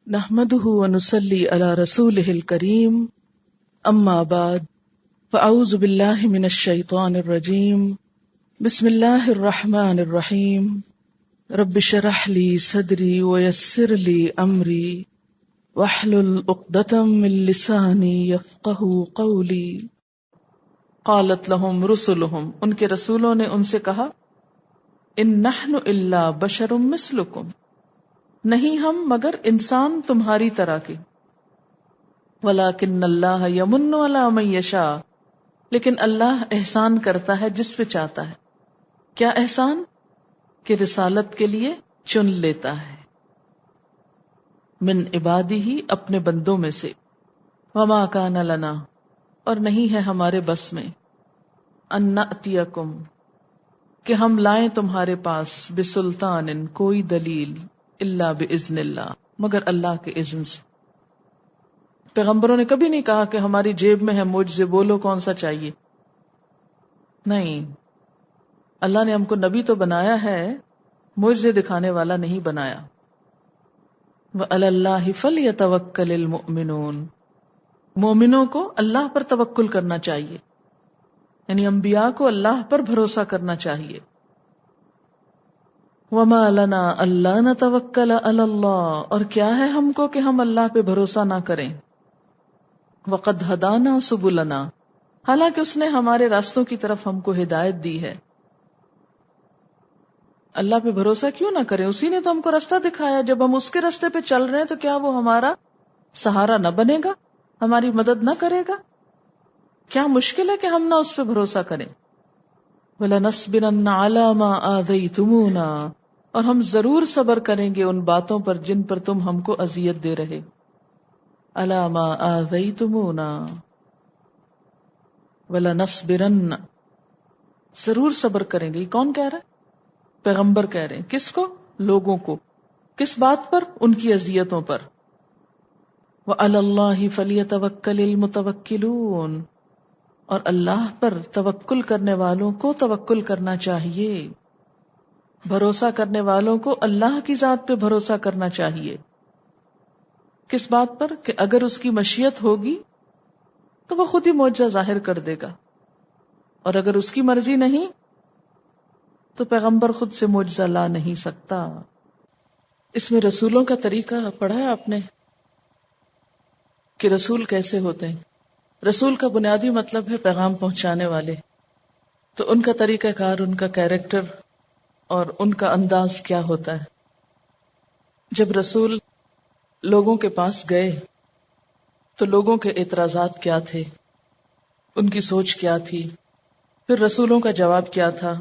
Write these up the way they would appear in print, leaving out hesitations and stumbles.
نحمده ونصلي على رسوله الكريم اما بعد فاعوذ بالله من الشيطان الرجيم بسم الله الرحمن الرحيم رب اشرح لي صدري ويسر لي امري واحلل عقدة من لساني يفقهوا قولي قالت لهم رسلهم ان کے رسولوں نے ان سے کہا ان نحن الا بشر مثلكم نہیں ہم مگر انسان تمہاری طرح کے ولیکن اللہ یمن علی من یشاء لیکن اللہ احسان کرتا ہے جس پہ چاہتا ہے. کیا احسان؟ کہ رسالت کے لیے چن لیتا ہے من عبادہ اپنے بندوں میں سے. وما کان لنا اور نہیں ہے ہمارے بس میں ان نأتیکم کہ ہم لائیں تمہارے پاس بسلطان کوئی دلیل الا باذن اللہ مگر اللہ کے اذن سے. پیغمبروں نے کبھی نہیں کہا کہ ہماری جیب میں ہے معجزے بولو کون سا چاہیے. نہیں، اللہ نے ہم کو نبی تو بنایا ہے، معجزے دکھانے والا نہیں بنایا. وعلی اللہ فلیتوکل المؤمنون مومنوں کو اللہ پر توکل کرنا چاہیے، یعنی انبیاء کو اللہ پر بھروسہ کرنا چاہیے. وما لنا الا نتوکل علی اللہ اور کیا ہے ہم کو کہ ہم اللہ پہ بھروسہ نہ کریں. وقد ہدانا سبلنا حالانکہ اس نے ہمارے راستوں کی طرف ہم کو ہدایت دی ہے. اللہ پہ بھروسہ کیوں نہ کریں؟ اسی نے تو ہم کو راستہ دکھایا. جب ہم اس کے راستے پہ چل رہے ہیں تو کیا وہ ہمارا سہارا نہ بنے گا، ہماری مدد نہ کرے گا؟ کیا مشکل ہے کہ ہم نہ اس پہ بھروسہ کریں. وَلَنَصْبِرَنَّ عَلَى مَا آذَيْتُمُونَا اور ہم ضرور صبر کریں گے ان باتوں پر جن پر تم ہم کو اذیت دے رہے. عَلَى مَا آذَيْتُمُونَا وَلَنَصْبِرَنَّ ضرور صبر کریں گے. یہ کون کہہ رہا ہے؟ پیغمبر کہہ رہے ہیں. کس کو؟ لوگوں کو. کس بات پر؟ ان کی اذیتوں پر. وَعَلَى اللَّهِ فَلْيَتَوَكَّلِ الْمُتَوَكِّلُونَ اور اللہ پر توکل کرنے والوں کو توکل کرنا چاہیے. بھروسہ کرنے والوں کو اللہ کی ذات پہ بھروسہ کرنا چاہیے. کس بات پر؟ کہ اگر اس کی مشیت ہوگی تو وہ خود ہی معجزہ ظاہر کر دے گا، اور اگر اس کی مرضی نہیں تو پیغمبر خود سے معجزہ لا نہیں سکتا. اس میں رسولوں کا طریقہ پڑھا ہے آپ نے کہ رسول کیسے ہوتے ہیں. رسول کا بنیادی مطلب ہے پیغام پہنچانے والے. تو ان کا طریقہ کار، ان کا کیریکٹر اور ان کا انداز کیا ہوتا ہے. جب رسول لوگوں کے پاس گئے تو لوگوں کے اعتراضات کیا تھے، ان کی سوچ کیا تھی، پھر رسولوں کا جواب کیا تھا،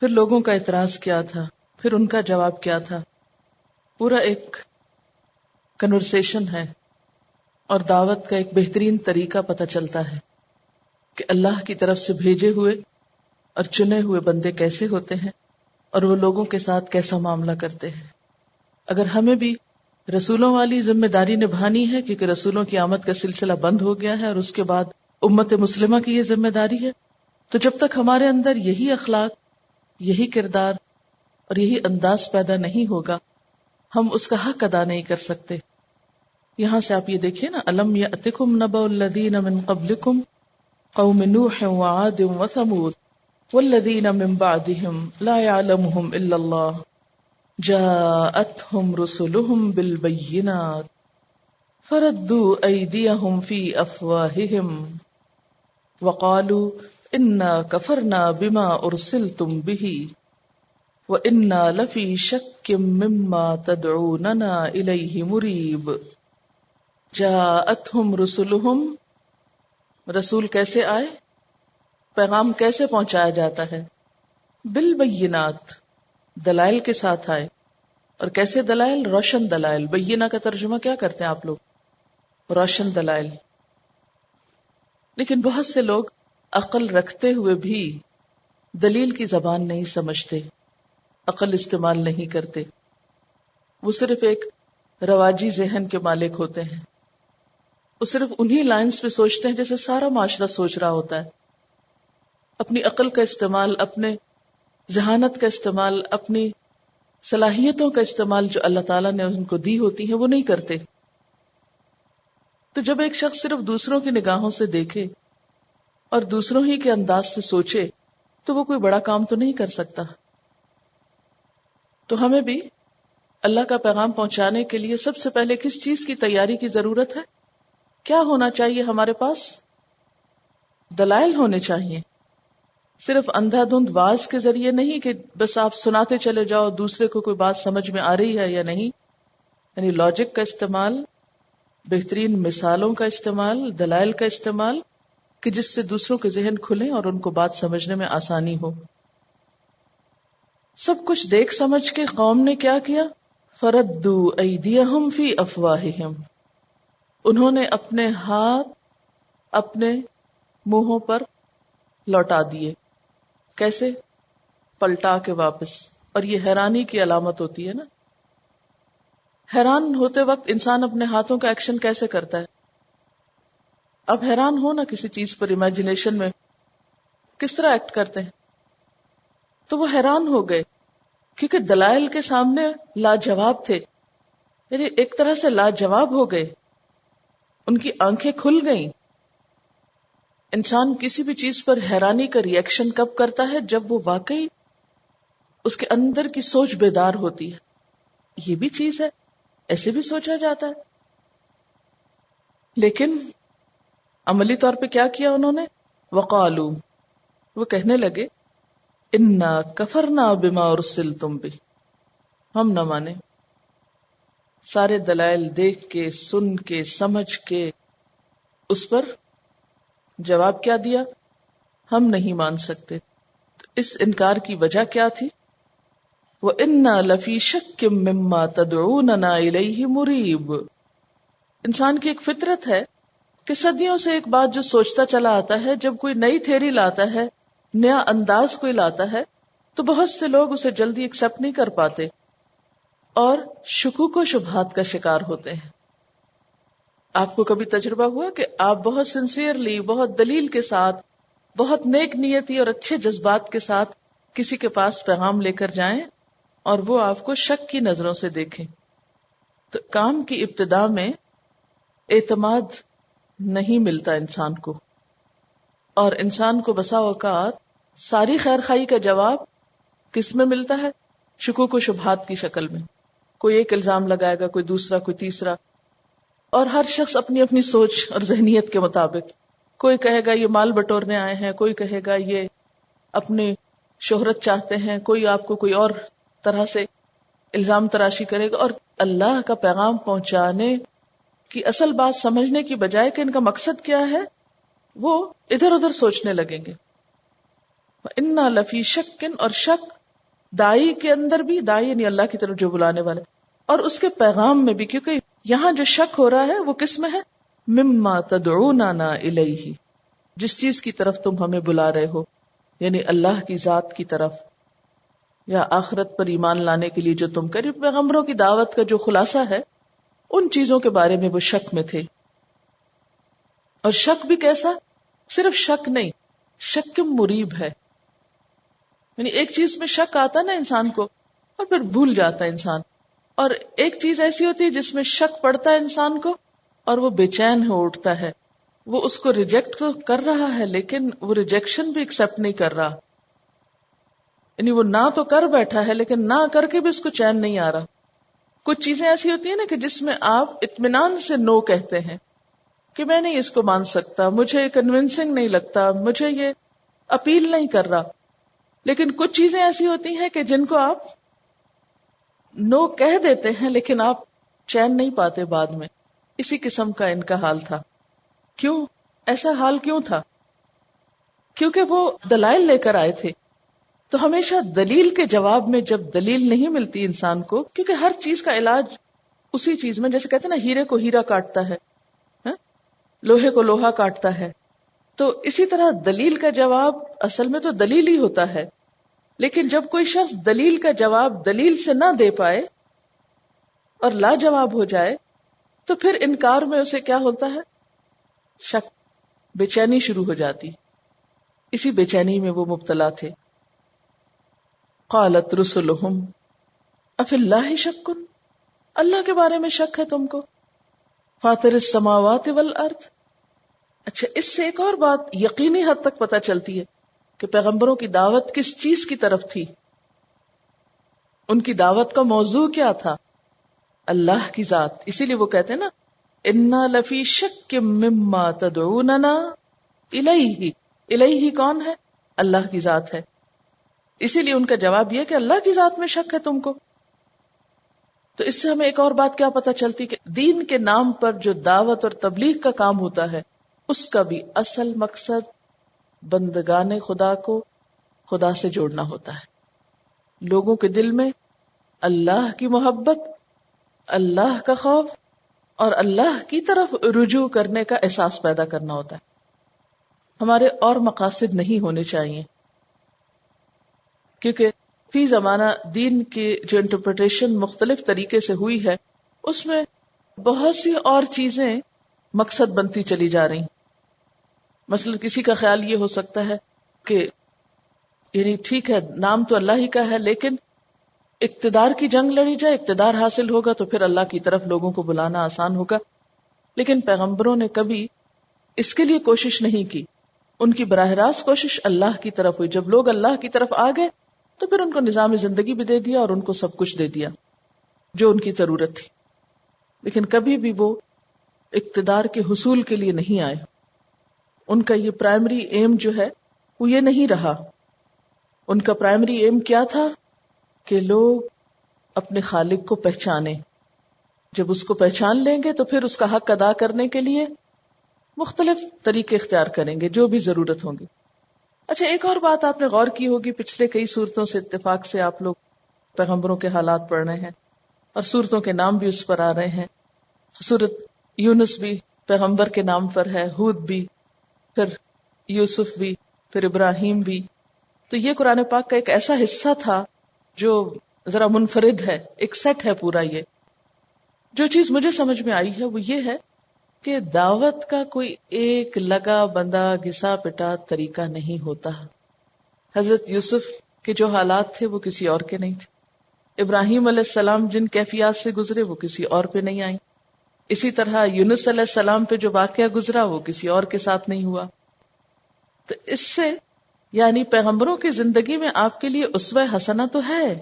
پھر لوگوں کا اعتراض کیا تھا، پھر ان کا جواب کیا تھا. پورا ایک کنورسیشن ہے اور دعوت کا ایک بہترین طریقہ پتہ چلتا ہے کہ اللہ کی طرف سے بھیجے ہوئے اور چنے ہوئے بندے کیسے ہوتے ہیں اور وہ لوگوں کے ساتھ کیسا معاملہ کرتے ہیں. اگر ہمیں بھی رسولوں والی ذمہ داری نبھانی ہے، کیونکہ رسولوں کی آمد کا سلسلہ بند ہو گیا ہے اور اس کے بعد امت مسلمہ کی یہ ذمہ داری ہے، تو جب تک ہمارے اندر یہی اخلاق، یہی کردار اور یہی انداز پیدا نہیں ہوگا ہم اس کا حق ادا نہیں کر سکتے. یہاں سے آپ یہ دیکھیں نا، الم یأتکم نبأ الذین من قبلکم قوم نوح وعاد وثمود والذین من بعدهم لا يعلمهم الا اللہ جاءتهم رسلهم بالبینات فردوا ایدیهم فی افواہهم وقالوا انا کفرنا بما ارسلتم به وانا لفی شک مما تدعوننا الیہ مریب. جاءتهم رسلهم رسول کیسے آئے، پیغام کیسے پہنچایا جاتا ہے؟ بالبینات دلائل کے ساتھ آئے. اور کیسے دلائل؟ روشن دلائل. بینہ کا ترجمہ کیا کرتے ہیں آپ لوگ؟ روشن دلائل. لیکن بہت سے لوگ عقل رکھتے ہوئے بھی دلیل کی زبان نہیں سمجھتے، عقل استعمال نہیں کرتے. وہ صرف ایک رواجی ذہن کے مالک ہوتے ہیں. وہ صرف انہی لائنز پہ سوچتے ہیں جیسے سارا معاشرہ سوچ رہا ہوتا ہے. اپنی عقل کا استعمال، اپنے ذہانت کا استعمال، اپنی صلاحیتوں کا استعمال جو اللہ تعالیٰ نے ان کو دی ہوتی ہیں وہ نہیں کرتے. تو جب ایک شخص صرف دوسروں کی نگاہوں سے دیکھے اور دوسروں ہی کے انداز سے سوچے تو وہ کوئی بڑا کام تو نہیں کر سکتا. تو ہمیں بھی اللہ کا پیغام پہنچانے کے لیے سب سے پہلے کس چیز کی تیاری کی ضرورت ہے؟ کیا ہونا چاہیے ہمارے پاس؟ دلائل ہونے چاہیے. صرف اندھا دھند واز کے ذریعے نہیں کہ بس آپ سناتے چلے جاؤ دوسرے کو کوئی بات سمجھ میں آ رہی ہے یا نہیں. یعنی لاجک کا استعمال، بہترین مثالوں کا استعمال، دلائل کا استعمال کہ جس سے دوسروں کے ذہن کھلیں اور ان کو بات سمجھنے میں آسانی ہو. سب کچھ دیکھ سمجھ کے قوم نے کیا کیا؟ فردوا ایدیہم فی افواہہم، انہوں نے اپنے ہاتھ اپنے منہوں پر لوٹا دیے. کیسے؟ پلٹا کے واپس. اور یہ حیرانی کی علامت ہوتی ہے نا. حیران ہوتے وقت انسان اپنے ہاتھوں کا ایکشن کیسے کرتا ہے؟ اب حیران ہو نا کسی چیز پر، امیجنیشن میں کس طرح ایکٹ کرتے ہیں؟ تو وہ حیران ہو گئے کیونکہ دلائل کے سامنے لاجواب تھے. یعنی ایک طرح سے لاجواب ہو گئے، ان کی آنکھیں کھل گئیں. انسان کسی بھی چیز پر حیرانی کا ری ایکشن کب کرتا ہے؟ جب وہ واقعی اس کے اندر کی سوچ بیدار ہوتی ہے. یہ بھی چیز ہے، ایسے بھی سوچا جاتا ہے. لیکن عملی طور پہ کیا کیا انہوں نے؟ وقالو، وہ کہنے لگے انا کفرنا بما ارسلتم بہ، ہم نہ مانے. سارے دلائل دیکھ کے، سن کے، سمجھ کے اس پر جواب کیا دیا؟ ہم نہیں مان سکتے. اس انکار کی وجہ کیا تھی؟ وَإِنَّا لَفِي شَكٍّ مِّمَّا تَدْعُونَنَا إِلَيْهِ مُرِيبٌ. انسان کی ایک فطرت ہے کہ صدیوں سے ایک بات جو سوچتا چلا آتا ہے، جب کوئی نئی تھیوری لاتا ہے، نیا انداز کوئی لاتا ہے تو بہت سے لوگ اسے جلدی ایکسپٹ نہیں کر پاتے اور شکوک و شبہات کا شکار ہوتے ہیں. آپ کو کبھی تجربہ ہوا کہ آپ بہت سنسیئرلی، بہت دلیل کے ساتھ، بہت نیک نیتی اور اچھے جذبات کے ساتھ کسی کے پاس پیغام لے کر جائیں اور وہ آپ کو شک کی نظروں سے دیکھیں؟ تو کام کی ابتدا میں اعتماد نہیں ملتا انسان کو، اور انسان کو بسا اوقات ساری خیر خائی کا جواب کس میں ملتا ہے؟ شکوک و شبہات کی شکل میں. کوئی ایک الزام لگائے گا، کوئی دوسرا، کوئی تیسرا، اور ہر شخص اپنی اپنی سوچ اور ذہنیت کے مطابق. کوئی کہے گا یہ مال بٹورنے آئے ہیں، کوئی کہے گا یہ اپنی شہرت چاہتے ہیں، کوئی آپ کو کوئی اور طرح سے الزام تراشی کرے گا. اور اللہ کا پیغام پہنچانے کی اصل بات سمجھنے کی بجائے کہ ان کا مقصد کیا ہے، وہ ادھر ادھر سوچنے لگیں گے. اِنَّا لَفِي شَكٍّ، اور شک دائی کے اندر بھی، دائی یعنی اللہ کی طرف جو بلانے والے، اور اس کے پیغام میں بھی. کیونکہ یہاں جو شک ہو رہا ہے وہ کس میں ہے؟ مما تدعوننا الیہ، جس چیز کی طرف تم ہمیں بلا رہے ہو، یعنی اللہ کی ذات کی طرف، یا آخرت پر ایمان لانے کے لیے جو تم کرے. پیغمبروں کی دعوت کا جو خلاصہ ہے ان چیزوں کے بارے میں وہ شک میں تھے. اور شک بھی کیسا؟ صرف شک نہیں، شک مریب ہے. یعنی ایک چیز میں شک آتا نا انسان کو اور پھر بھول جاتا ہے انسان، اور ایک چیز ایسی ہوتی ہے جس میں شک پڑتا ہے انسان کو اور وہ بے چین ہو اٹھتا ہے. وہ اس کو ریجیکٹ تو کر رہا ہے لیکن وہ ریجیکشن بھی ایکسپٹ نہیں کر رہا. یعنی وہ نہ تو کر بیٹھا ہے لیکن نہ کر کے بھی اس کو چین نہیں آ رہا. کچھ چیزیں ایسی ہوتی ہیں نا کہ جس میں آپ اطمینان سے نو کہتے ہیں کہ میں نہیں اس کو مان سکتا، مجھے کنونسنگ نہیں لگتا، مجھے یہ اپیل نہیں کر رہا. لیکن کچھ چیزیں ایسی ہوتی ہیں کہ جن کو آپ نو کہہ دیتے ہیں لیکن آپ چین نہیں پاتے بعد میں. اسی قسم کا ان کا حال تھا. کیوں ایسا حال کیوں تھا؟ کیونکہ وہ دلائل لے کر آئے تھے. تو ہمیشہ دلیل کے جواب میں جب دلیل نہیں ملتی انسان کو، کیونکہ ہر چیز کا علاج اسی چیز میں، جیسے کہتے ہیں نا ہیرے کو ہیرا کاٹتا ہے، لوہے کو لوہا کاٹتا ہے، تو اسی طرح دلیل کا جواب اصل میں تو دلیل ہی ہوتا ہے. لیکن جب کوئی شخص دلیل کا جواب دلیل سے نہ دے پائے اور لاجواب ہو جائے تو پھر انکار میں اسے کیا ہوتا ہے؟ شک، بے چینی شروع ہو جاتی. اسی بے چینی میں وہ مبتلا تھے. قالت رسلہم، افی اللہ شک، اللہ کے بارے میں شک ہے تم کو؟ فاطر السماوات والارض. اچھا، اس سے ایک اور بات یقینی حد تک پتہ چلتی ہے کہ پیغمبروں کی دعوت کس چیز کی طرف تھی. ان کی دعوت کا موضوع کیا تھا؟ اللہ کی ذات. اسی لیے وہ کہتے ہیں نا انا لفی شک مما تدعوننا الیہ. الیہ کون ہے؟ اللہ کی ذات ہے. اسی لیے ان کا جواب یہ کہ اللہ کی ذات میں شک ہے تم کو. تو اس سے ہمیں ایک اور بات کیا پتہ چلتی کہ دین کے نام پر جو دعوت اور تبلیغ کا کام ہوتا ہے اس کا بھی اصل مقصد بندگان خدا کو خدا سے جوڑنا ہوتا ہے. لوگوں کے دل میں اللہ کی محبت، اللہ کا خوف اور اللہ کی طرف رجوع کرنے کا احساس پیدا کرنا ہوتا ہے. ہمارے اور مقاصد نہیں ہونے چاہیے، کیونکہ فی زمانہ دین کی جو انٹرپریٹیشن مختلف طریقے سے ہوئی ہے اس میں بہت سی اور چیزیں مقصد بنتی چلی جا رہی. مثلا کسی کا خیال یہ ہو سکتا ہے کہ یعنی ٹھیک ہے نام تو اللہ ہی کا ہے لیکن اقتدار کی جنگ لڑی جائے، اقتدار حاصل ہوگا تو پھر اللہ کی طرف لوگوں کو بلانا آسان ہوگا. لیکن پیغمبروں نے کبھی اس کے لیے کوشش نہیں کی. ان کی براہ راست کوشش اللہ کی طرف ہوئی. جب لوگ اللہ کی طرف آ گئے تو پھر ان کو نظام زندگی بھی دے دیا اور ان کو سب کچھ دے دیا جو ان کی ضرورت تھی. لیکن کبھی بھی وہ اقتدار کے حصول کے لیے نہیں آئے. ان کا یہ پرائمری ایم جو ہے وہ یہ نہیں رہا. ان کا پرائمری ایم کیا تھا کہ لوگ اپنے خالق کو پہچانیں. جب اس کو پہچان لیں گے تو پھر اس کا حق ادا کرنے کے لیے مختلف طریقے اختیار کریں گے جو بھی ضرورت ہوں گی. اچھا، ایک اور بات آپ نے غور کی ہوگی، پچھلے کئی صورتوں سے اتفاق سے آپ لوگ پیغمبروں کے حالات پڑھ رہے ہیں اور صورتوں کے نام بھی اس پر آ رہے ہیں. سورت یونس بھی پیغمبر کے نام پر ہے، ہود بھی، پھر یوسف بھی، پھر ابراہیم بھی. تو یہ قرآن پاک کا ایک ایسا حصہ تھا جو ذرا منفرد ہے، ایک سیٹ ہے پورا. یہ جو چیز مجھے سمجھ میں آئی ہے وہ یہ ہے کہ دعوت کا کوئی ایک لگا بندہ گھسا پٹا طریقہ نہیں ہوتا. حضرت یوسف کے جو حالات تھے وہ کسی اور کے نہیں تھے. ابراہیم علیہ السلام جن کیفیات سے گزرے وہ کسی اور پہ نہیں آئیں. اسی طرح یونس علیہ السلام پہ جو واقعہ گزرا وہ کسی اور کے ساتھ نہیں ہوا. تو اس سے یعنی پیغمبروں کی زندگی میں آپ کے لیے اسوہ حسنہ تو ہے،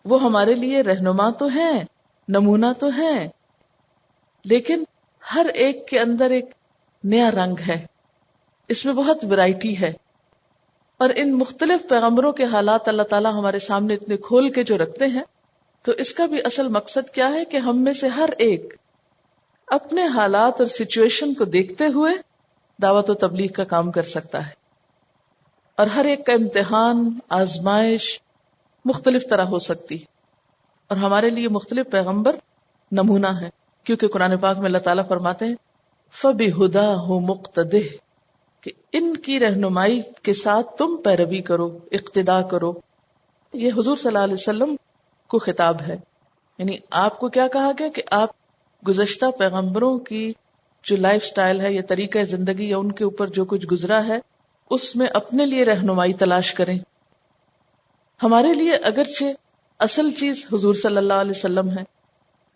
وہ ہمارے لیے رہنما تو ہیں، نمونہ تو ہیں، لیکن ہر ایک کے اندر ایک نیا رنگ ہے. اس میں بہت ویرائٹی ہے. اور ان مختلف پیغمبروں کے حالات اللہ تعالیٰ ہمارے سامنے اتنے کھول کے جو رکھتے ہیں تو اس کا بھی اصل مقصد کیا ہے کہ ہم میں سے ہر ایک اپنے حالات اور سچویشن کو دیکھتے ہوئے دعوت و تبلیغ کا کام کر سکتا ہے. اور ہر ایک کا امتحان، آزمائش مختلف طرح ہو سکتی ہے. اور ہمارے لیے مختلف پیغمبر نمونہ ہیں، کیونکہ قرآن پاک میں اللہ تعالیٰ فرماتے ہیں فَبِهُدَاهُ مُقْتَدِهْ، کہ ان کی رہنمائی کے ساتھ تم پیروی کرو، اقتداء کرو. یہ حضور صلی اللہ علیہ وسلم کو خطاب ہے. یعنی آپ کو کیا کہا گیا کہ آپ گزشتہ پیغمبروں کی جو لائف سٹائل ہے یا طریقہ زندگی یا ان کے اوپر جو کچھ گزرا ہے اس میں اپنے لیے رہنمائی تلاش کریں. ہمارے لیے اگرچہ اصل چیز حضور صلی اللہ علیہ وسلم ہے،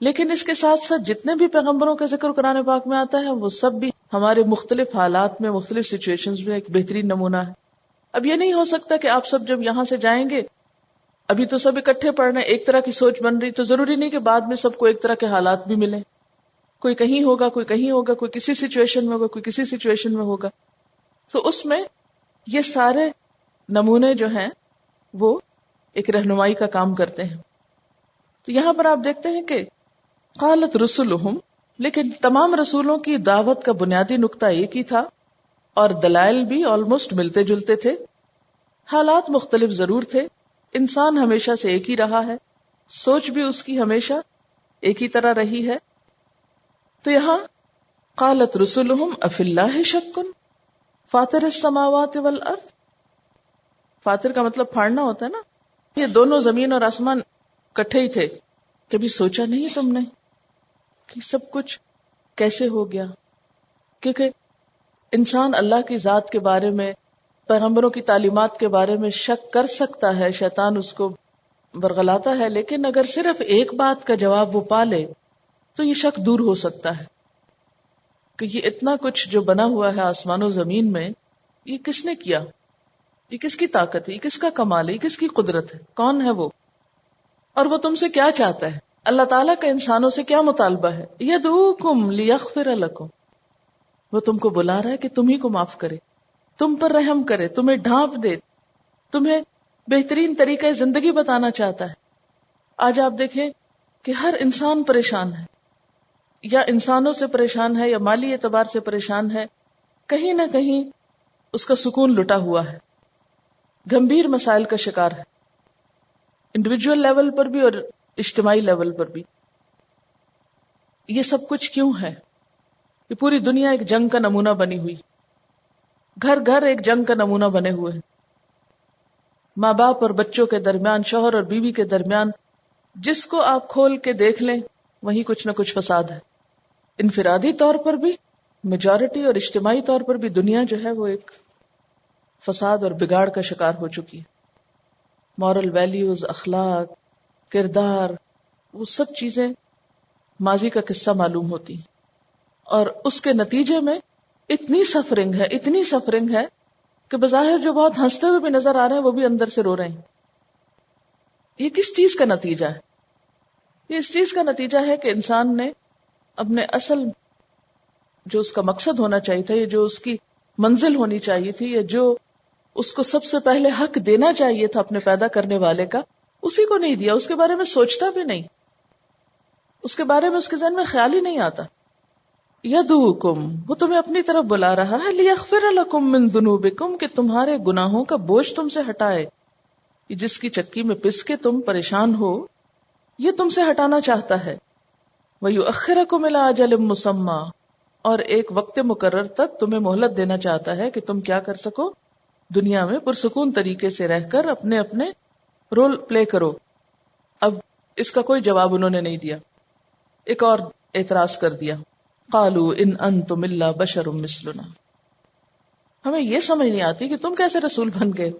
لیکن اس کے ساتھ ساتھ جتنے بھی پیغمبروں کا ذکر قرآن پاک میں آتا ہے وہ سب بھی ہمارے مختلف حالات میں، مختلف سچویشنز میں ایک بہترین نمونہ ہے. اب یہ نہیں ہو سکتا کہ آپ سب جب یہاں سے جائیں گے، ابھی تو سب اکٹھے پڑھنا، ایک طرح کی سوچ بن رہی، تو ضروری نہیں کہ بعد میں سب کو ایک طرح کے حالات بھی ملیں. کوئی کہیں ہوگا، کوئی کہیں ہوگا، کوئی کسی سچویشن میں ہوگا، کوئی کسی سچویشن میں ہوگا. تو اس میں یہ سارے نمونے جو ہیں وہ ایک رہنمائی کا کام کرتے ہیں. تو یہاں پر آپ دیکھتے ہیں کہ قالت رسلہم، لیکن تمام رسولوں کی دعوت کا بنیادی نقطہ ایک ہی تھا اور دلائل بھی آلموسٹ ملتے جلتے تھے. حالات مختلف ضرور تھے، انسان ہمیشہ سے ایک ہی رہا ہے، سوچ بھی اس کی ہمیشہ ایک ہی طرح رہی ہے. تو یہاں قالت رسلہم افی اللہ شک فاطر السماوات والارض. فاطر کا مطلب پھاڑنا ہوتا ہے نا. یہ دونوں زمین اور آسمان کٹھے ہی تھے. کبھی سوچا نہیں تم نے کہ سب کچھ کیسے ہو گیا؟ کیونکہ انسان اللہ کی ذات کے بارے میں، پیغمبروں کی تعلیمات کے بارے میں شک کر سکتا ہے. شیطان اس کو ورغلاتا ہے، لیکن اگر صرف ایک بات کا جواب وہ پا لے تو یہ شک دور ہو سکتا ہے کہ یہ اتنا کچھ جو بنا ہوا ہے آسمان و زمین میں، یہ کس نے کیا، یہ کس کی طاقت ہے، یہ کس کا کمال ہے، یہ کس کی قدرت ہے، کون ہے وہ، اور وہ تم سے کیا چاہتا ہے۔ اللہ تعالیٰ کا انسانوں سے کیا مطالبہ ہے؟ یدعوکم لیغفر لکم، وہ تم کو بلا رہا ہے کہ تم ہی کو معاف کرے، تم پر رحم کرے، تمہیں ڈھانپ دے، تمہیں بہترین طریقہ زندگی بتانا چاہتا ہے۔ آج آپ دیکھیں کہ ہر انسان پریشان ہے، یا انسانوں سے پریشان ہے، یا مالی اعتبار سے پریشان ہے، کہیں نہ کہیں اس کا سکون لٹا ہوا ہے، گمبھیر مسائل کا شکار ہے، انڈیویجول لیول پر بھی اور اجتماعی لیول پر بھی۔ یہ سب کچھ کیوں ہے؟ یہ پوری دنیا ایک جنگ کا نمونہ بنی ہوئی، گھر گھر ایک جنگ کا نمونہ بنے ہوئے ہیں، ماں باپ اور بچوں کے درمیان، شوہر اور بیوی کے درمیان، جس کو آپ کھول کے دیکھ لیں وہیں کچھ نہ کچھ فساد ہے۔ انفرادی طور پر بھی، میجورٹی اور اجتماعی طور پر بھی دنیا جو ہے وہ ایک فساد اور بگاڑ کا شکار ہو چکی ہے۔ مورل ویلیوز، اخلاق، کردار، وہ سب چیزیں ماضی کا قصہ معلوم ہوتی ہیں، اور اس کے نتیجے میں اتنی سفرنگ ہے کہ بظاہر جو بہت ہنستے ہوئے بھی نظر آ رہے ہیں وہ بھی اندر سے رو رہے ہیں۔ یہ کس چیز کا نتیجہ ہے؟ یہ اس چیز کا نتیجہ ہے کہ انسان نے اپنے اصل جو اس کا مقصد ہونا چاہیے تھا، یا جو اس کی منزل ہونی چاہیے تھی، یا جو اس کو سب سے پہلے حق دینا چاہیے تھا اپنے پیدا کرنے والے کا، اسی کو نہیں دیا۔ اس کے بارے میں سوچتا بھی نہیں، اس کے بارے میں اس کے ذہن میں خیال ہی نہیں آتا۔ یدعوکم، وہ تمہیں اپنی طرف بلا رہا ہے، لیغفر لکم من ذنوبکم، کہ تمہارے گناہوں کا بوجھ تم سے ہٹائے۔ یہ جس کی چکی میں پس کے تم پریشان ہو، یہ تم سے ہٹانا چاہتا ہے۔ وَيُؤَخِّرَكُمْ إِلَىٰ أَجَلٍ مُّسَمًّى، اور ایک وقت مقرر تک تمہیں مہلت دینا چاہتا ہے کہ تم کیا کر سکو، دنیا میں پرسکون طریقے سے رہ کر اپنے اپنے رول پلے کرو۔ اب اس کا کوئی جواب انہوں نے نہیں دیا، ایک اور اعتراض کر دیا، قالوا ان انتم الا بشر مثلنا، ہمیں یہ سمجھ نہیں آتی کہ تم کیسے رسول بن گئے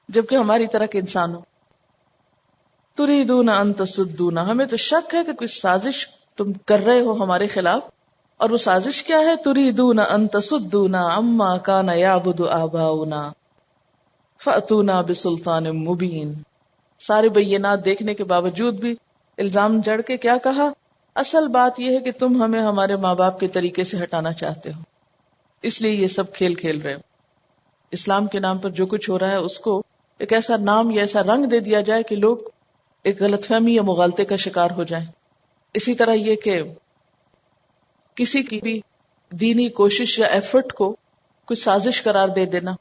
جبکہ ہماری طرح کے انسان ہو۔ تریدون ان تصدونا، ہمیں تو شک ہے کہ کچھ سازش تم کر رہے ہو ہمارے خلاف، اور وہ سازش کیا ہے؟ تریدون ان تصدونا عما کان یعبد آباؤنا فأتونا بسلطان مبین۔ سارے بینات دیکھنے کے باوجود بھی الزام جڑ کے کیا کہا؟ اصل بات یہ ہے کہ تم ہمیں ہمارے ماں باپ کے طریقے سے ہٹانا چاہتے ہو، اس لیے یہ سب کھیل کھیل رہے ہو۔ اسلام کے نام پر جو کچھ ہو رہا ہے اس کو ایک ایسا نام یا ایسا رنگ دے دیا جائے کہ لوگ ایک غلط فہمی یا مغالطے کا شکار ہو جائیں۔ اسی طرح یہ کہ کسی کی بھی دینی کوشش یا ایفرٹ کو کچھ سازش قرار دے دینا،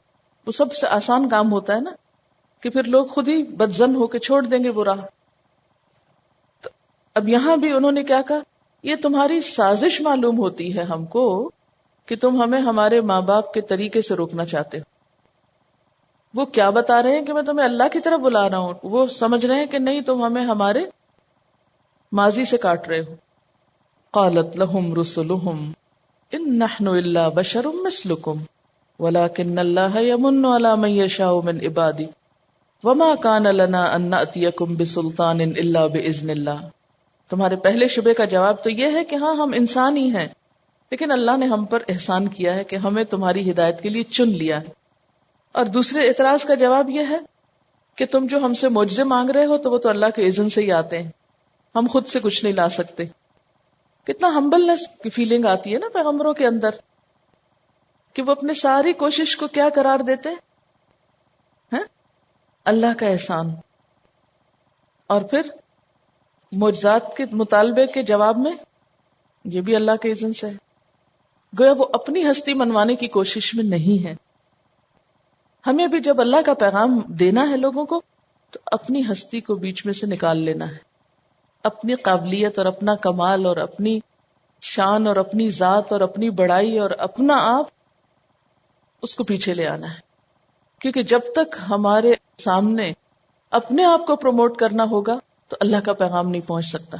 وہ سب سے آسان کام ہوتا ہے نا، کہ پھر لوگ خود ہی بدظن ہو کے چھوڑ دیں گے وہ راہ۔ تو اب یہاں بھی انہوں نے کیا کہا؟ یہ تمہاری سازش معلوم ہوتی ہے ہم کو کہ تم ہمیں ہمارے ماں باپ کے طریقے سے روکنا چاہتے ہو۔ وہ کیا بتا رہے ہیں کہ میں تمہیں اللہ کی طرف بلا رہا ہوں، وہ سمجھ رہے ہیں کہ نہیں تم ہمیں ہمارے ماضی سے کاٹ رہے ہو۔ قالت لهم رسلهم ان نحن الا بشر مثلكم ولكن الله يمن على من يشاء من عباده وما كان لنا ان ناتيكم بسلطان الا باذن الله۔ تمہارے پہلے شبے کا جواب تو یہ ہے کہ ہاں ہم انسان ہی ہیں، لیکن اللہ نے ہم پر احسان کیا ہے کہ ہمیں تمہاری ہدایت کے لیے چن لیا ہے۔ اور دوسرے اعتراض کا جواب یہ ہے کہ تم جو ہم سے معجزے مانگ رہے ہو تو وہ تو اللہ کے اذن سے ہی آتے ہیں، ہم خود سے کچھ نہیں لا سکتے۔ کتنا ہمبلنس کی فیلنگ آتی ہے نا پیغمبروں کے اندر، کہ وہ اپنے ساری کوشش کو کیا قرار دیتے ہیں؟ اللہ کا احسان، اور پھر معجزات کے مطالبے کے جواب میں یہ بھی اللہ کے اذن سے ہے۔ گویا وہ اپنی ہستی منوانے کی کوشش میں نہیں ہے۔ ہمیں بھی جب اللہ کا پیغام دینا ہے لوگوں کو تو اپنی ہستی کو بیچ میں سے نکال لینا ہے، اپنی قابلیت اور اپنا کمال اور اپنی شان اور اپنی ذات اور اپنی بڑائی اور اپنا آپ، اس کو پیچھے لے آنا ہے، کیونکہ جب تک ہمارے سامنے اپنے آپ کو پروموٹ کرنا ہوگا تو اللہ کا پیغام نہیں پہنچ سکتا۔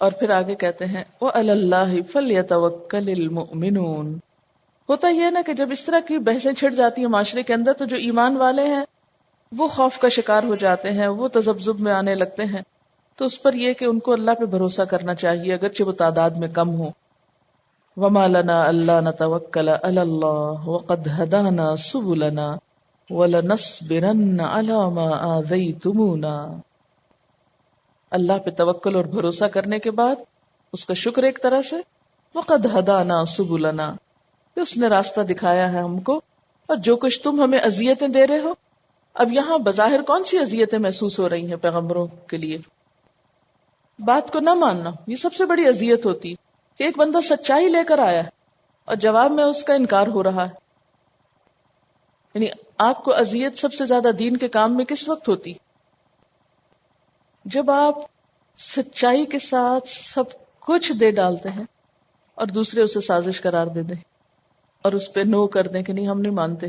اور پھر آگے کہتے ہیں وَعَلَى اللَّهِ فَلْيَتَوَكَّلِ الْمُؤْمِنُونَ۔ ہوتا یہ ہے نا کہ جب اس طرح کی بحثیں چھڑ جاتی ہیں معاشرے کے اندر تو جو ایمان والے ہیں وہ خوف کا شکار ہو جاتے ہیں، وہ تذبذب میں آنے لگتے ہیں، تو اس پر یہ کہ ان کو اللہ پہ بھروسہ کرنا چاہیے اگرچہ وہ تعداد میں کم ہو. وَمَا لَنَا أَلَّا نَتَوَكَّلَ عَلَى اللَّهِ وَقَدْ هَدَانَا سُبُلَنَا وَلَنَصْبِرَنَّ عَلَى مَا آذَيْتُمُونَا. اللہ پہ توکل اور بھروسہ کرنے کے بعد اس کا شکر ایک طرح سے، وَقَدْ هَدَانَا سُبُلَنَا، کہ اس نے راستہ دکھایا ہے ہم کو، اور جو کچھ تم ہمیں اذیتیں دے رہے ہو. اب یہاں بظاہر کون سی اذیتیں محسوس ہو رہی ہیں پیغمبروں کے لیے؟ بات کو نہ ماننا، یہ سب سے بڑی اذیت ہوتی ہے کہ ایک بندہ سچائی لے کر آیا ہے اور جواب میں اس کا انکار ہو رہا ہے. یعنی آپ کو اذیت سب سے زیادہ دین کے کام میں کس وقت ہوتی؟ جب آپ سچائی کے ساتھ سب کچھ دے ڈالتے ہیں اور دوسرے اسے سازش قرار دے دیں اور اس پہ نو کر دیں کہ نہیں ہم نہیں مانتے.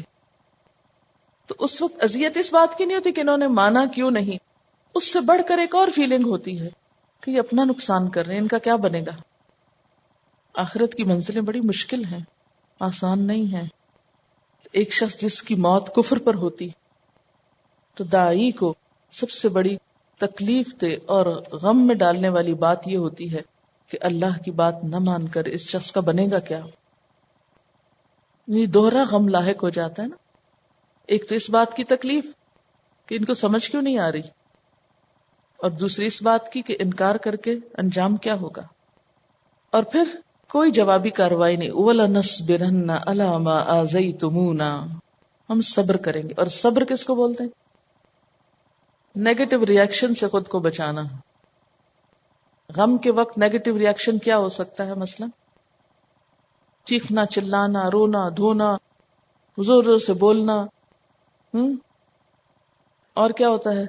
تو اس وقت اذیت اس بات کی نہیں ہوتی کہ انہوں نے مانا کیوں نہیں، اس سے بڑھ کر ایک اور فیلنگ ہوتی ہے کہ یہ اپنا نقصان کر رہے ہیں، ان کا کیا بنے گا. آخرت کی منزلیں بڑی مشکل ہیں، آسان نہیں ہیں. ایک شخص جس کی موت کفر پر ہوتی تو داعی کو سب سے بڑی تکلیف دے اور غم میں ڈالنے والی بات یہ ہوتی ہے کہ اللہ کی بات نہ مان کر اس شخص کا بنے گا کیا. یہ دوہرا غم لاحق ہو جاتا ہے نا. ایک تو اس بات کی تکلیف کہ ان کو سمجھ کیوں نہیں آ رہی، اور دوسری اس بات کی کہ انکار کر کے انجام کیا ہوگا. اور پھر کوئی جوابی کارروائی نہیں. وَلَنَصْبِرَنَّ عَلَى مَا آذَيْتُمُونَا، ہم صبر کریں گے. اور صبر کس کو بولتے ہیں؟ نیگیٹو ریاکشن سے خود کو بچانا. غم کے وقت نیگیٹو ریاکشن کیا ہو سکتا ہے؟ مثلا چیخنا، چلانا، رونا، دھونا، زور زور سے بولنا. اور کیا ہوتا ہے؟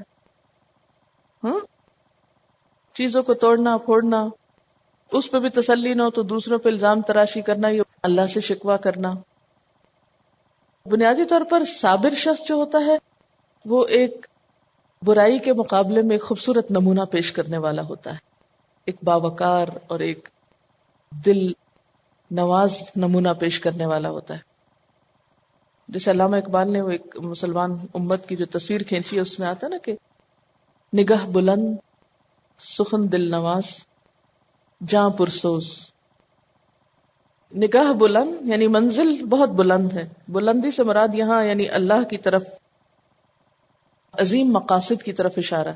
چیزوں کو توڑنا پھوڑنا، اس پہ بھی تسلی نہ ہو تو دوسروں پہ الزام تراشی کرنا، یہ اللہ سے شکوہ کرنا. بنیادی طور پر صابر شخص جو ہوتا ہے وہ ایک برائی کے مقابلے میں ایک خوبصورت نمونہ پیش کرنے والا ہوتا ہے، ایک باوقار اور ایک دل نواز نمونہ پیش کرنے والا ہوتا ہے. جیسے علامہ اقبال نے وہ ایک مسلمان امت کی جو تصویر کھینچی ہے اس میں آتا ہے نا کہ نگاہ بلند، سخن دل نواز، جاں پرسوز. نگاہ بلند یعنی منزل بہت بلند ہے. بلندی سے مراد یہاں یعنی اللہ کی طرف، عظیم مقاصد کی طرف اشارہ.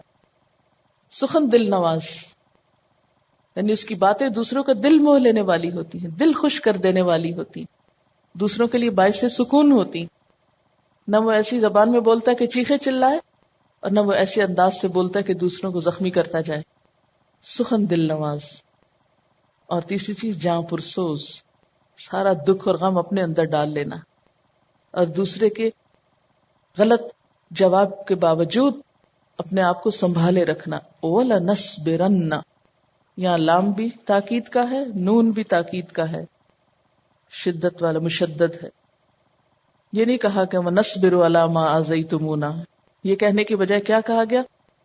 سخن دل نواز یعنی اس کی باتیں دوسروں کا دل موہ لینے والی ہوتی ہیں، دل خوش کر دینے والی ہوتی، دوسروں کے لیے باعث سکون ہوتی. نہ وہ ایسی زبان میں بولتا ہے کہ چیخے چلائے، اور نہ وہ ایسے انداز سے بولتا ہے کہ دوسروں کو زخمی کرتا جائے. سخن دل نواز. اور تیسری چیز جاں پرسوز، سارا دکھ اور غم اپنے اندر ڈال لینا اور دوسرے کے غلط جواب کے باوجود اپنے آپ کو سنبھالے رکھنا. وَلَنَصْبِرَنَّ، یہاں لام بھی تاکید کا ہے، نون بھی تاکید کا ہے، شدت والا مشدد ہے. یہ نہیں کہا کہ وَنَصْبِرُ عَلَى مَا آذَيْتُمُونَا، یہ کہنے کی بجائے کیا کہا گیا؟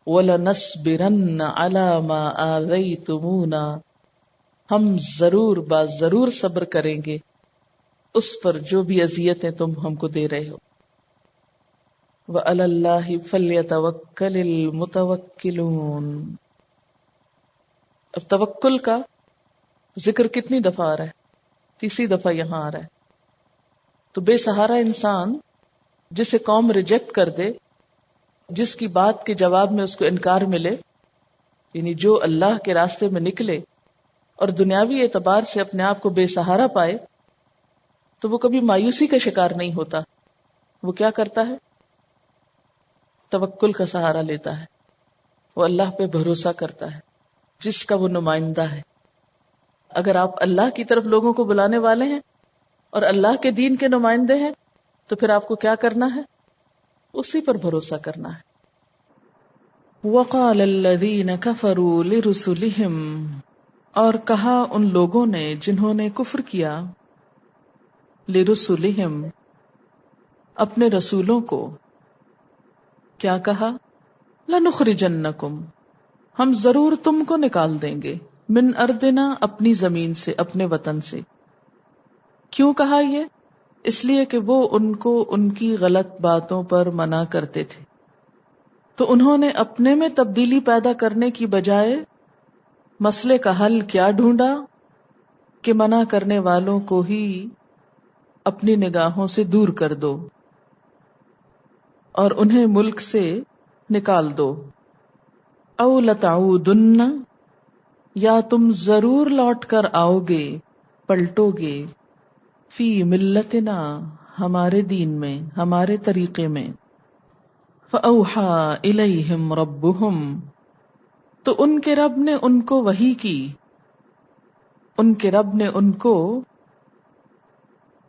وَلَنَصْبِرَنَّ عَلَى مَا آذَيْتُمُونَا، ہم ضرور صبر کریں گے اس پر جو بھی اذیتیں تم ہم کو دے رہے ہو. وَعَلَى اللَّهِ فَلْيَتَوَكَّلِ الْمُتَوَكِّلُونَ. اب توکل کا ذکر کتنی دفعہ آ رہا ہے؟ تیسری دفعہ یہاں آ رہا ہے. تو بے سہارا انسان جسے قوم ریجیکٹ کر دے، جس کی بات کے جواب میں اس کو انکار ملے، یعنی جو اللہ کے راستے میں نکلے اور دنیاوی اعتبار سے اپنے آپ کو بے سہارا پائے، تو وہ کبھی مایوسی کا شکار نہیں ہوتا. وہ کیا کرتا ہے؟ توکل کا سہارا لیتا ہے. وہ اللہ پہ بھروسہ کرتا ہے جس کا وہ نمائندہ ہے. اگر آپ اللہ کی طرف لوگوں کو بلانے والے ہیں اور اللہ کے دین کے نمائندے ہیں تو پھر آپ کو کیا کرنا ہے؟ اسی پر بھروسہ کرنا ہے. وَقَالَ الَّذِينَ كَفَرُوا لِرُسُلِهِمْ، اور کہا ان لوگوں نے جنہوں نے کفر کیا، لِرُسُلِهِمْ، اپنے رسولوں کو. کیا کہا؟ لَنُخْرِجَنَّكُمْ، ہم ضرور تم کو نکال دیں گے، من اردنا، اپنی زمین سے، اپنے وطن سے. کیوں کہا یہ؟ اس لیے کہ وہ ان کو ان کی غلط باتوں پر منع کرتے تھے. تو انہوں نے اپنے میں تبدیلی پیدا کرنے کی بجائے مسئلے کا حل کیا ڈھونڈا کہ منع کرنے والوں کو ہی اپنی نگاہوں سے دور کر دو اور انہیں ملک سے نکال دو. او لتعودن، یا تم ضرور لوٹ کر آؤ گے، پلٹو گے، فی ملتنا، ہمارے دین میں، ہمارے طریقے میں. فاوحا الیہم ربہم، تو ان کے رب نے ان کو وحی کی، ان کے رب نے ان کو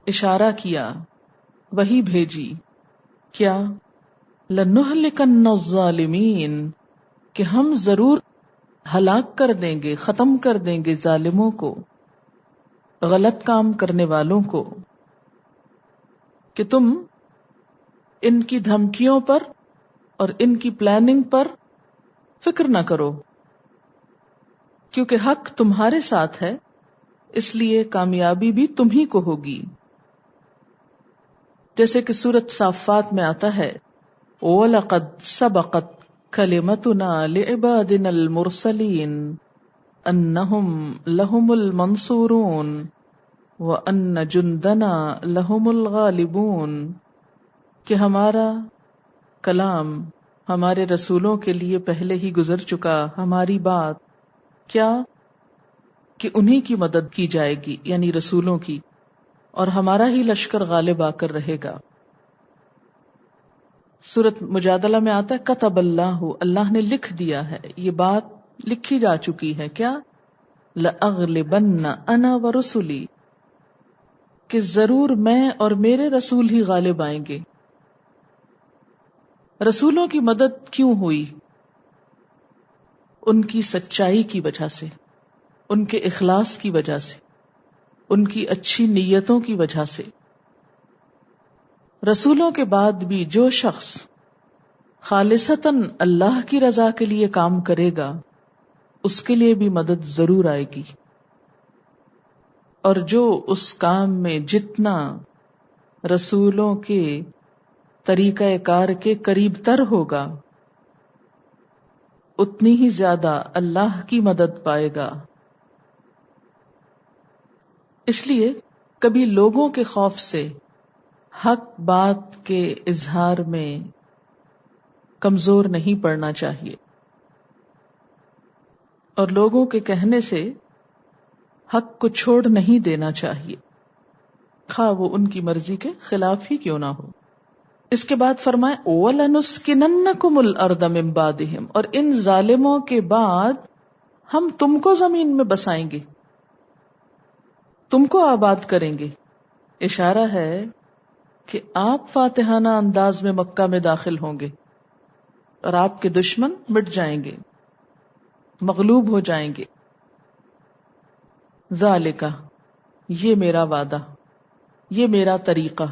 اشارہ کیا، وحی بھیجی. کیا؟ لنہلکن الظالمین، کہ ہم ضرور ہلاک کر دیں گے، ختم کر دیں گے ظالموں کو، غلط کام کرنے والوں کو. کہ تم ان کی دھمکیوں پر اور ان کی پلاننگ پر فکر نہ کرو، کیونکہ حق تمہارے ساتھ ہے، اس لیے کامیابی بھی تم ہی کو ہوگی. جیسے کہ سورۃ صافات میں آتا ہے، وَلَقَدْ سَبَقَتْ كَلِمَتُنَا لِعِبَادِنَا الْمُرْسَلِينَ أَنَّهُمْ لَهُمُ الْمَنْصُورُونَ وَأَنَّ جُنْدَنَا لَهُمُ الْغَالِبُونَ، کہ ہمارا کلام ہمارے رسولوں کے لیے پہلے ہی گزر چکا، ہماری بات کیا کہ انہی کی مدد کی جائے گی، یعنی رسولوں کی، اور ہمارا ہی لشکر غالب آ کر رہے گا. سورۃ مجادلہ میں آتا ہے کتب اللہ، اللہ نے لکھ دیا ہے، یہ بات لکھی جا چکی ہے. کیا؟ لأغلبن انا ورسلی، کہ ضرور میں اور میرے رسول ہی غالب آئیں گے. رسولوں کی مدد کیوں ہوئی؟ ان کی سچائی کی وجہ سے، ان کے اخلاص کی وجہ سے، ان کی اچھی نیتوں کی وجہ سے. رسولوں کے بعد بھی جو شخص خالصتاً اللہ کی رضا کے لیے کام کرے گا، اس کے لیے بھی مدد ضرور آئے گی. اور جو اس کام میں جتنا رسولوں کے طریقہ کار کے قریب تر ہوگا، اتنی ہی زیادہ اللہ کی مدد پائے گا. اس لیے کبھی لوگوں کے خوف سے حق بات کے اظہار میں کمزور نہیں پڑنا چاہیے، اور لوگوں کے کہنے سے حق کو چھوڑ نہیں دینا چاہیے، خواہ وہ ان کی مرضی کے خلاف ہی کیوں نہ ہو. اس کے بعد فرمائے وَلَنُسْكِنَنَّكُمُ الْأَرْضَ مِن بَعْدِهِمْ، اور ان ظالموں کے بعد ہم تم کو زمین میں بسائیں گے، تم کو آباد کریں گے. اشارہ ہے کہ آپ فاتحانہ انداز میں مکہ میں داخل ہوں گے اور آپ کے دشمن مٹ جائیں گے، مغلوب ہو جائیں گے. ذالک، یہ میرا وعدہ، یہ میرا طریقہ،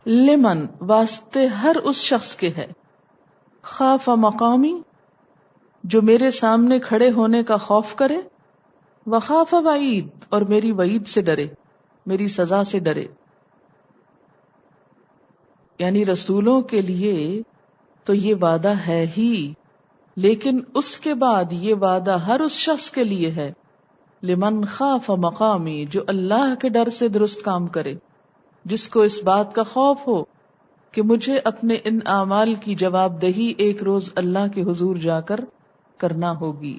لمن، واسطے ہر اس شخص کے ہے، خاف مقامی، جو میرے سامنے کھڑے ہونے کا خوف کرے، وخاف وعید، اور میری وعید سے ڈرے، میری سزا سے ڈرے. یعنی رسولوں کے لیے تو یہ وعدہ ہے ہی، لیکن اس کے بعد یہ وعدہ ہر اس شخص کے لیے ہے، لمن خاف مقامی، جو اللہ کے ڈر سے درست کام کرے، جس کو اس بات کا خوف ہو کہ مجھے اپنے ان اعمال کی جواب دہی ایک روز اللہ کے حضور جا کر کرنا ہوگی.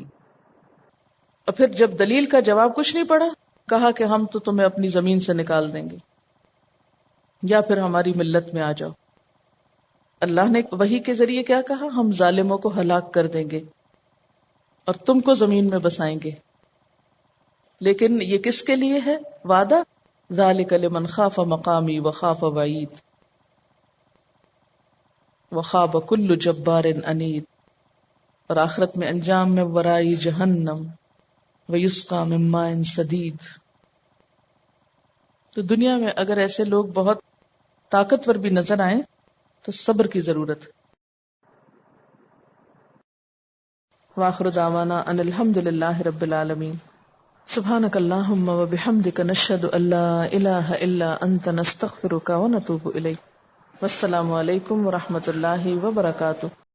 اور پھر جب دلیل کا جواب کچھ نہیں پڑا، کہا کہ ہم تو تمہیں اپنی زمین سے نکال دیں گے یا پھر ہماری ملت میں آ جاؤ. اللہ نے وحی کے ذریعے کیا کہا؟ ہم ظالموں کو ہلاک کر دیں گے اور تم کو زمین میں بسائیں گے. لیکن یہ کس کے لیے ہے وعدہ؟ ذالک لمن خاف مقامی وخاف وعید وخاب کل جبار عنید. اور آخرت میں انجام میں ورائی جہنم ویسقا من ماء سدید. تو دنیا میں اگر ایسے لوگ بہت طاقتور بھی نظر آئیں تو صبر کی ضرورت. وآخر دعوانا ان الحمد للہ رب العالمین. سبحانک اللہم وبحمدک نشہد ان لا الہ الا انت نستغفرک ونتوب الیک. والسلام علیکم ورحمۃ اللہ وبرکاتہ.